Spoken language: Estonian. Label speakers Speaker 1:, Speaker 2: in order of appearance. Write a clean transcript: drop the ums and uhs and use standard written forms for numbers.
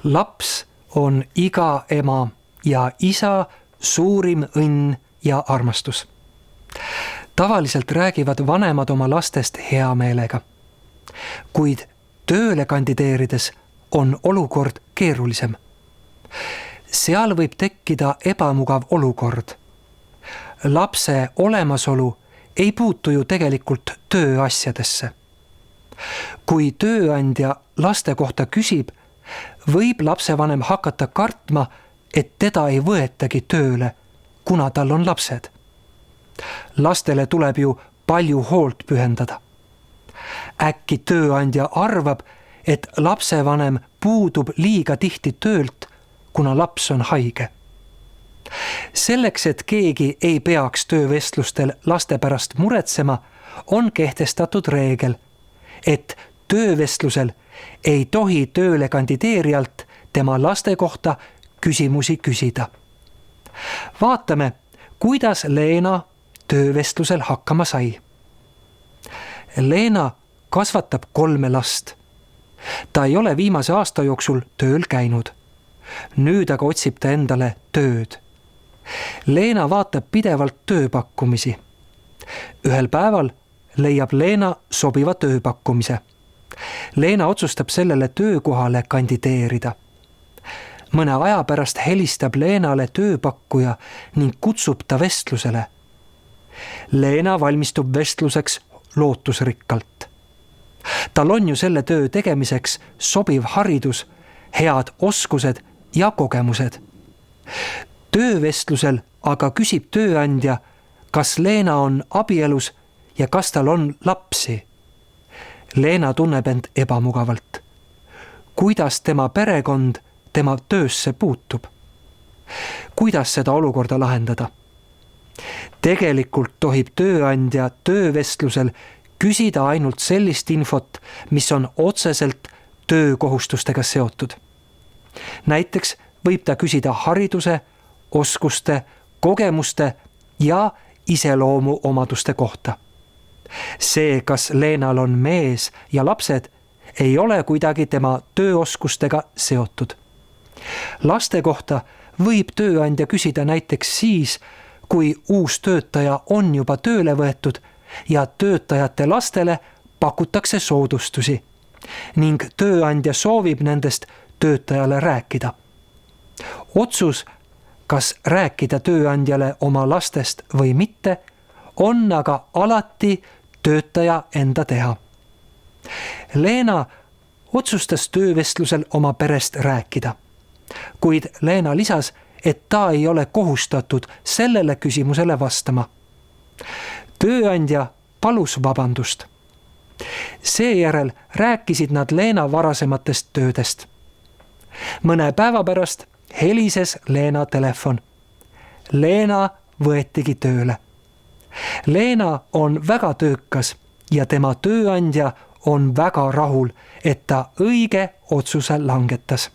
Speaker 1: Laps on iga ema ja isa suurim õnn ja armastus. Tavaliselt räägivad vanemad oma lastest hea meelega. Kuid tööle kandideerides on olukord keerulisem. Seal võib tekkida ebamugav olukord. Lapse olemasolu ei puutu ju tegelikult tööasjadesse. Kui tööandja laste kohta küsib, võib lapsevanem hakata kartma, et teda ei võetagi tööle, kuna tal on lapsed. Lastele tuleb ju palju hoolt pühendada. Äkki tööandja arvab, et lapsevanem puudub liiga tihti töölt, kuna laps on haige. Selleks, et keegi ei peaks töövestlustel laste pärast muretsema, on kehtestatud reegel, et töövestlusel ei tohi tööle kandideerijalt tema laste kohta küsimusi küsida. Vaatame, kuidas Leena töövestlusel hakkama sai. Leena kasvatab 3 last. Ta ei ole viimase aasta jooksul tööl käinud. Nüüd aga otsib ta endale tööd. Leena vaatab pidevalt tööpakkumisi. Ühel päeval leiab Leena sobiva tööpakkumise. Leena otsustab sellele töökohale kandideerida. Mõne aja pärast helistab Leenale tööpakkuja ning kutsub ta vestlusele. Leena valmistub vestluseks lootusrikkalt. Tal on ju selle töö tegemiseks sobiv haridus, head oskused ja kogemused. Töövestlusel aga küsib tööandja, kas Leena on abielus ja kas tal on lapsi. Leena tunneb end ebamugavalt. Kuidas tema perekond tema töösse puutub? Kuidas seda olukorda lahendada? Tegelikult tohib tööandja töövestlusel küsida ainult sellist infot, mis on otseselt töökohustustega seotud. Näiteks võib ta küsida hariduse, oskuste, kogemuste ja iseloomu omaduste kohta. See, kas Leenal on mees ja lapsed, ei ole kuidagi tema tööoskustega seotud. Laste kohta võib tööandja küsida näiteks siis, kui uus töötaja on juba tööle võetud ja töötajate lastele pakutakse soodustusi ning tööandja soovib nendest töötajale rääkida. Otsus, kas rääkida tööandjale oma lastest või mitte, on aga alati töötaja enda teha. Leena otsustas töövestlusel oma perest rääkida, kuid Leena lisas, et ta ei ole kohustatud sellele küsimusele vastama. Tööandja palus vabandust. Seejärel rääkisid nad Leena varasematest töödest. Mõne päeva pärast helises Leena telefon. Leena võetigi tööle. Leena on väga töökas ja tema tööandja on väga rahul, et ta õige otsuse langetas.